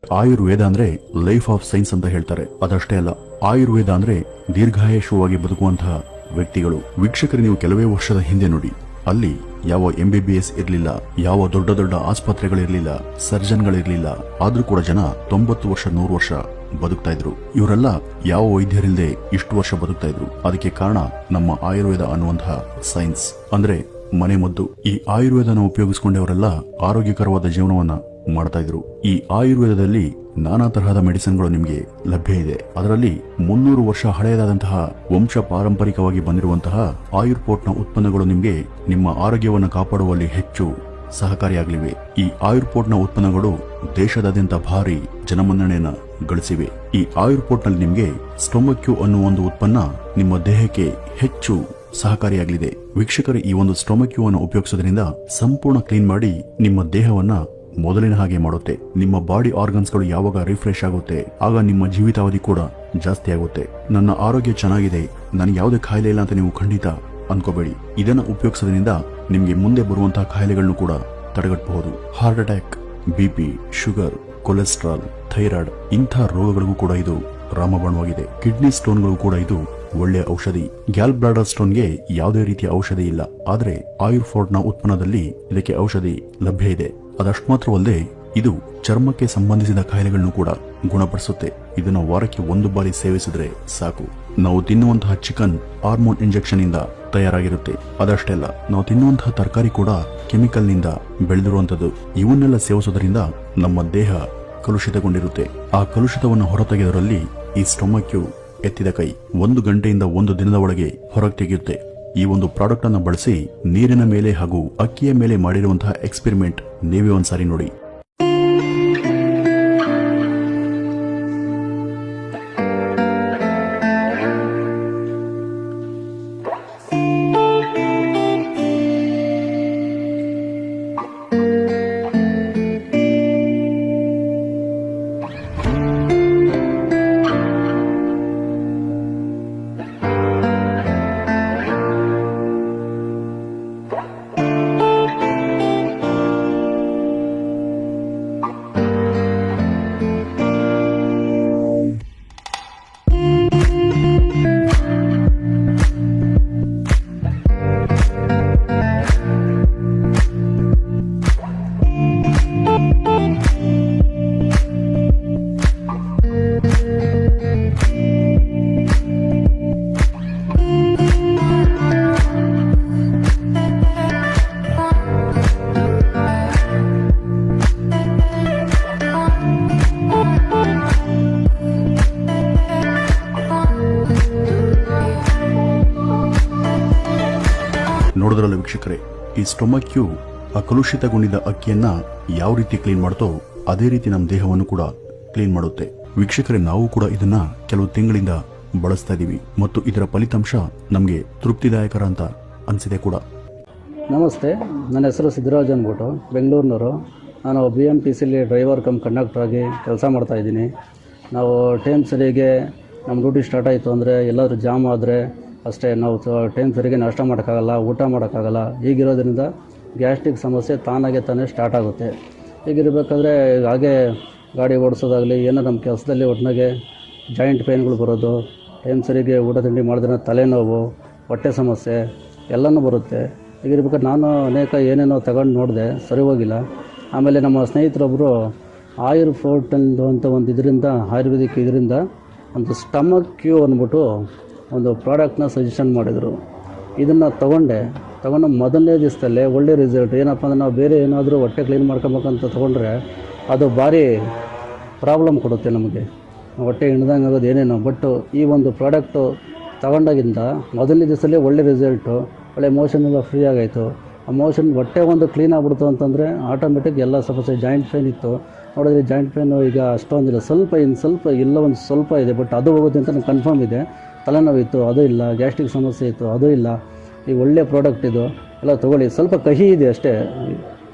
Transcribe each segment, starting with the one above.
ಆಯುರ್ವೇದ ಅಂದ್ರೆ life of science ಅಂತ ಹೇಳ್ತಾರೆ. ಅದಷ್ಟೇ ಅಲ್ಲ, ಆಯುರ್ವೇದ ಅಂದ್ರೆ ದೀರ್ಘಾಯುಷವಾಗಿ ಬದುಕುವಂತಹ ವ್ಯಕ್ತಿಗಳು. ವೀಕ್ಷಕರು, ನೀವು ಕೆಲವೇ ವರ್ಷದ ಹಿಂದೆ ನೋಡಿ, ಅಲ್ಲಿ ಯಾವ MBBS ಇರಲಿಲ್ಲ, ಯಾವ ದೊಡ್ಡ ದೊಡ್ಡ ಆಸ್ಪತ್ರೆಗಳಿರ್ಲಿಲ್ಲ, ಸರ್ಜನ್ಗಳಿರ್ಲಿಲ್ಲ. ಆದ್ರೂ ಕೂಡ ಜನ 90 ವರ್ಷ 100 ವರ್ಷ ಬದುಕ್ತಾ ಇದ್ರು. ಇವರೆಲ್ಲ ಯಾವ ವೈದ್ಯರಿಲ್ಲದೆ ಇಷ್ಟು ವರ್ಷ ಬದುಕ್ತಾ ಇದ್ರು. ಅದಕ್ಕೆ ಕಾರಣ ನಮ್ಮ ಆಯುರ್ವೇದ ಅನ್ನುವಂತಹ ಸೈನ್ಸ್, ಅಂದ್ರೆ ಮನೆ ಮದ್ದು. ಈ ಆಯುರ್ವೇದನ ಉಪಯೋಗಿಸಿಕೊಂಡವರೆಲ್ಲ ಆರೋಗ್ಯಕರವಾದ ಜೀವನವನ್ನ ಮಾಡ್ತಾ ಇದ್ರು. ಈ ಆಯುರ್ವೇದದಲ್ಲಿ ನಾನಾ ತರಹದ ಮೆಡಿಸಿನ್ಗಳು ನಿಮಗೆ ಲಭ್ಯ ಇದೆ. ಅದರಲ್ಲಿ 300 ವರ್ಷ ಹಳೆಯದಾದಂತಹ ವಂಶ ಪಾರಂಪರಿಕವಾಗಿ ಬಂದಿರುವಂತಹ ಆಯುರ್ಪೋರ್ಟ್ನ ಉತ್ಪನ್ನಗಳು ನಿಮಗೆ ನಿಮ್ಮ ಆರೋಗ್ಯವನ್ನು ಕಾಪಾಡುವಲ್ಲಿ ಹೆಚ್ಚು ಸಹಕಾರಿಯಾಗಲಿವೆ. ಈ ಆಯುರ್ಪೋರ್ಟ್ನ ಉತ್ಪನ್ನಗಳು ದೇಶದಾದ್ಯಂತ ಭಾರಿ ಜನಮನ್ನಣೆಯನ್ನ ಗಳಿಸಿವೆ. ಈ ಆಯುರ್ಪೋರ್ಟ್ನಲ್ಲಿ ನಿಮಗೆ ಸ್ಟೊಮಕ್ಯೂ ಅನ್ನುವ ಒಂದು ಉತ್ಪನ್ನ ನಿಮ್ಮ ದೇಹಕ್ಕೆ ಹೆಚ್ಚು ಸಹಕಾರಿಯಾಗಲಿದೆ. ವೀಕ್ಷಕರು, ಈ ಒಂದು ಸ್ಟೊಮಕ್ಯೂ ಅನ್ನು ಉಪಯೋಗಿಸೋದ್ರಿಂದ ಸಂಪೂರ್ಣ ಕ್ಲೀನ್ ಮಾಡಿ ನಿಮ್ಮ ದೇಹವನ್ನ ಮೊದಲಿನ ಹಾಗೆ ಮಾಡುತ್ತೆ. ನಿಮ್ಮ ಬಾಡಿ ಆರ್ಗನ್ಸ್ಗಳು ಯಾವಾಗ ರಿಫ್ರೆಶ್ ಆಗುತ್ತೆ, ಆಗ ನಿಮ್ಮ ಜೀವಿತಾವಧಿ ಕೂಡ ಜಾಸ್ತಿ ಆಗುತ್ತೆ. ನನ್ನ ಆರೋಗ್ಯ ಚೆನ್ನಾಗಿದೆ, ನನಗೆ ಯಾವುದೇ ಕಾಯಿಲೆ ಇಲ್ಲ ಅಂತ ನೀವು ಖಂಡಿತ ಅನ್ಕೋಬೇಡಿ. ಇದನ್ನ ಉಪಯೋಗಿಸೋದ್ರಿಂದ ನಿಮಗೆ ಮುಂದೆ ಬರುವಂತಹ ಕಾಯಿಲೆಗಳನ್ನು ಕೂಡ ತಡೆಗಟ್ಟಬಹುದು. Heart attack, BP, sugar, cholesterol, thyroid ಇಂಥ ರೋಗಗಳಿಗೂ ಕೂಡ ಇದು ರಾಮಬಾಣವಾಗಿದೆ. ಕಿಡ್ನಿ ಸ್ಟೋನ್ಗಳಿಗೂ ಕೂಡ ಇದು ಒಳ್ಳೆಯ ಔಷಧಿ. ಗ್ಯಾಲ್ ಬ್ಲಾಡರ್ ಸ್ಟೋನ್ಗೆ ಯಾವುದೇ ರೀತಿಯ ಔಷಧಿ ಇಲ್ಲ, ಆದ್ರೆ ಆಯುರ್ಫೋರ್ಟ್ನ ಉತ್ಪನ್ನದಲ್ಲಿ ಇದಕ್ಕೆ ಔಷಧಿ ಲಭ್ಯ ಇದೆ. ಅದಷ್ಟು ಮಾತ್ರವಲ್ಲದೆ ಇದು ಚರ್ಮಕ್ಕೆ ಸಂಬಂಧಿಸಿದ ಕಾಯಿಲೆಗಳನ್ನು ಕೂಡ ಗುಣಪಡಿಸುತ್ತೆ. ಇದನ್ನು ವಾರಕ್ಕೆ 1 ಬಾರಿ ಸೇವಿಸಿದ್ರೆ ಸಾಕು. ನಾವು ತಿನ್ನುವಂತಹ ಚಿಕನ್ ಹಾರ್ಮೋನ್ ಇಂಜೆಕ್ಷನ್ ಇಂದ ತಯಾರಾಗಿರುತ್ತೆ. ಅದಷ್ಟೇ ಅಲ್ಲ, ನಾವು ತಿನ್ನುವಂತಹ ತರಕಾರಿ ಕೂಡ ಕೆಮಿಕಲ್ ನಿಂದ ಬೆಳೆದಿರುವಂತದ್ದು. ಇವನ್ನೆಲ್ಲ ಸೇವಿಸೋದ್ರಿಂದ ನಮ್ಮ ದೇಹ ಕಲುಷಿತಗೊಂಡಿರುತ್ತೆ. ಆ ಕಲುಷಿತವನ್ನು ಹೊರತೆಗೆದರಲ್ಲಿ ಈ ಸ್ಟೊಮಕ್ಯೂ ಎತ್ತಿದ ಕೈ. 1 ಗಂಟೆಯಿಂದ 1 ದಿನದ ಒಳಗೆ ಹೊರಗೆ ತೆಗೆಯುತ್ತೆ. ಈ ಒಂದು ಪ್ರಾಡಕ್ಟ್ ಅನ್ನು ಬಳಸಿ ನೀರಿನ ಮೇಲೆ ಹಾಗೂ ಅಕ್ಕಿಯ ಮೇಲೆ ಮಾಡಿರುವಂತಹ ಎಕ್ಸ್ಪೆರಿಮೆಂಟ್ ನೀವೇ ಒಂದ್ಸಾರಿ ನೋಡಿ. ನೋಡಿದ್ರಲ್ಲ ವೀಕ್ಷಕರೇ, ಈ ಸ್ಟೊಮಕ್ಯೂ ಆ ಕಲುಷಿತಗೊಂಡಿದ್ದ ಅಕ್ಕಿಯನ್ನ ಯಾವ ರೀತಿ ಕ್ಲೀನ್ ಮಾಡುತ್ತೋ ಅದೇ ರೀತಿ ನಮ್ಮ ದೇಹವನ್ನು ಕೂಡ ಕ್ಲೀನ್ ಮಾಡುತ್ತೆ. ವೀಕ್ಷಕರೇ, ನಾವು ಕೂಡ ಇದನ್ನ ಕೆಲವು ತಿಂಗಳಿಂದ ಬಳಸ್ತಾ ಇದೀವಿ ಮತ್ತು ಇದರ ಫಲಿತಾಂಶ ನಮಗೆ ತೃಪ್ತಿದಾಯಕರ ಅಂತ ಅನಿಸಿದೆ ಕೂಡ. ನಮಸ್ತೆ, ನನ್ನ ಹೆಸರು ಸಿದ್ದರಾಜ್ ಅಂದ್ಬಿಟ್ಟು, ಬೆಂಗಳೂರಿನವರು. ನಾನು BMTCಲಿ ಡ್ರೈವರ್ ಕಮ್ ಕಂಡಕ್ಟರ್ ಆಗಿ ಕೆಲಸ ಮಾಡ್ತಾಯಿದ್ದೀನಿ. ನಾವು ಟೈಮ್ ಸರಿಗೆ ನಮ್ಮ ಡ್ಯೂಟಿ ಸ್ಟಾರ್ಟ್ ಆಯಿತು ಅಂದರೆ ಎಲ್ಲಾದರೂ ಜಾಮ್ ಆದರೆ ಅಷ್ಟೇ, ನಾವು ಟೈಮ್ ಸರಿಗೆ ನಾಷ್ಟ ಮಾಡೋಕ್ಕಾಗಲ್ಲ, ಊಟ ಮಾಡೋಕ್ಕಾಗಲ್ಲ. ಹೀಗಿರೋದ್ರಿಂದ ಗ್ಯಾಸ್ಟ್ರಿಕ್ ಸಮಸ್ಯೆ ತಾನಾಗೆ ಸ್ಟಾರ್ಟ್ ಆಗುತ್ತೆ. ಹೀಗಿರಬೇಕಾದ್ರೆ ಹಾಗೆ ಗಾಡಿ ಓಡಿಸೋದಾಗಲಿ ಏನೋ ನಮ್ಮ ಕೆಲಸದಲ್ಲಿ ಒಟ್ಟಿನಾಗೆ ಜಾಯಿಂಟ್ ಪೇನ್ಗಳು ಬರೋದು, ಟೈಮ್ ಸರಿಗೆ ಊಟ ತಿಂಡಿ ಮಾಡಿದ್ರೆ ತಲೆನೋವು, ಹೊಟ್ಟೆ ಸಮಸ್ಯೆ ಎಲ್ಲನೂ ಬರುತ್ತೆ. ಹೀಗಿರ್ಬೇಕಾದ್ರೆ ನಾನು ಅನೇಕ ಏನೇನೋ ತಗೊಂಡು ನೋಡಿದೆ, ಸರಿ ಹೋಗಿಲ್ಲ. ಆಮೇಲೆ ನಮ್ಮ ಸ್ನೇಹಿತರೊಬ್ಬರು ಆಯುರ್ಫೋರ್ಟೆಂದು ಅಂತ ಒಂದು ಇದರಿಂದ ಆಯುರ್ವೇದಿಕ್ ಇದರಿಂದ ಒಂದು ಸ್ಟಮಕ್ಯೂ ಅಂದ್ಬಿಟ್ಟು ಒಂದು ಪ್ರಾಡಕ್ಟ್ನ ಸಜೆಷನ್ ಮಾಡಿದರು. ಇದನ್ನು ತಗೊಂಡು ಮೊದಲನೇ ದಿವಸದಲ್ಲೇ ಒಳ್ಳೆ ರಿಸಲ್ಟ್. ಏನಪ್ಪ ಅಂದರೆ ನಾವು ಬೇರೆ ಏನಾದರೂ ಹೊಟ್ಟೆ ಕ್ಲೀನ್ ಮಾಡ್ಕೊಬೇಕಂತ ತೊಗೊಂಡ್ರೆ ಅದು ಭಾರಿ ಪ್ರಾಬ್ಲಮ್ ಕೊಡುತ್ತೆ ನಮಗೆ, ಹೊಟ್ಟೆ ಹಿಡ್ದಂಗೆ ಆಗೋದು ಏನೇನೋ. ಬಟ್ ಈ ಒಂದು ಪ್ರಾಡಕ್ಟು ತಗೊಂಡಾಗಿಂದ ಮೊದಲನೇ ದಿವಸದಲ್ಲೇ ಒಳ್ಳೆ ರಿಸಲ್ಟು, ಒಳ್ಳೆ ಮೋಷನ್ ಎಲ್ಲ ಫ್ರೀ ಆಗಾಯಿತು. ಆ ಮೋಷನ್ ಹೊಟ್ಟೆ ಒಂದು ಕ್ಲೀನ್ ಆಗ್ಬಿಡ್ತು ಅಂತಂದರೆ ಆಟೋಮೆಟಿಕ್ ಎಲ್ಲ ಸಮಸ್ಯೆ. ಜಾಯಿಂಟ್ ಪೇನ್ ಇತ್ತು ನೋಡಿದ್ರೆ, ಜಾಯಿಂಟ್ ಪೇನು ಈಗ ಅಷ್ಟೊಂದಿಲ್ಲ, ಸ್ವಲ್ಪ ಇಲ್ಲ, ಒಂದು ಸ್ವಲ್ಪ ಇದೆ, ಬಟ್ ಅದು ಹೋಗುತ್ತೆ ಅಂತ ನನಗೆ ಕನ್ಫರ್ಮ್ ಇದೆ. ತಲೆನೋವಿತ್ತು, ಅದು ಇಲ್ಲ. ಗ್ಯಾಸ್ಟ್ರಿಕ್ ಸಮಸ್ಯೆ ಇತ್ತು, ಅದು ಇಲ್ಲ. ಈ ಒಳ್ಳೆ ಪ್ರಾಡಕ್ಟ್ ಇದು, ಎಲ್ಲ ತೊಗೊಳ್ಳಿ. ಸ್ವಲ್ಪ ಕಹಿ ಇದೆ ಅಷ್ಟೇ,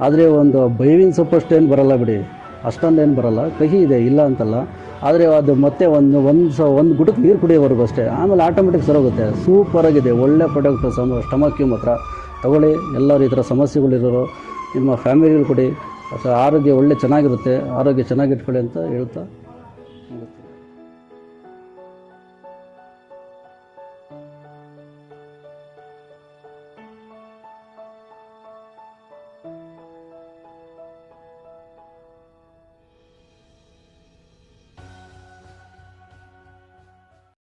ಆದರೆ ಒಂದು ಬೇವಿನ ಸೊಪ್ಪು ಅಷ್ಟೇನು ಬರೋಲ್ಲ ಬಿಡಿ, ಅಷ್ಟೊಂದೇನು ಬರೋಲ್ಲ. ಕಹಿ ಇದೆ, ಇಲ್ಲ ಅಂತಲ್ಲ. ಆದರೆ ಅದು ಮತ್ತೆ ಒಂದು ಗುಟಕ್ಕೆ ನೀರು ಕುಡಿಯೋವರೆಗೂ ಅಷ್ಟೇ, ಆಮೇಲೆ ಆಟೋಮೆಟಿಕ್ ಸರೋಗುತ್ತೆ. ಸೂಪರಾಗಿದೆ, ಒಳ್ಳೆ ಪ್ರಾಡಕ್ಟು. ಸ್ಟಮಕ್ಯೂ ಮಾತ್ರ ತೊಗೊಳ್ಳಿ. ಎಲ್ಲರೂ ಈ ಥರ ಸಮಸ್ಯೆಗಳಿರೋರು ನಿಮ್ಮ ಫ್ಯಾಮಿಲಿಗಳು ಕೊಡಿ. ಅಥವಾ ಆರೋಗ್ಯ ಒಳ್ಳೆ ಚೆನ್ನಾಗಿರುತ್ತೆ, ಆರೋಗ್ಯ ಚೆನ್ನಾಗಿಟ್ಕೊಳ್ಳಿ ಅಂತ ಹೇಳ್ತಾ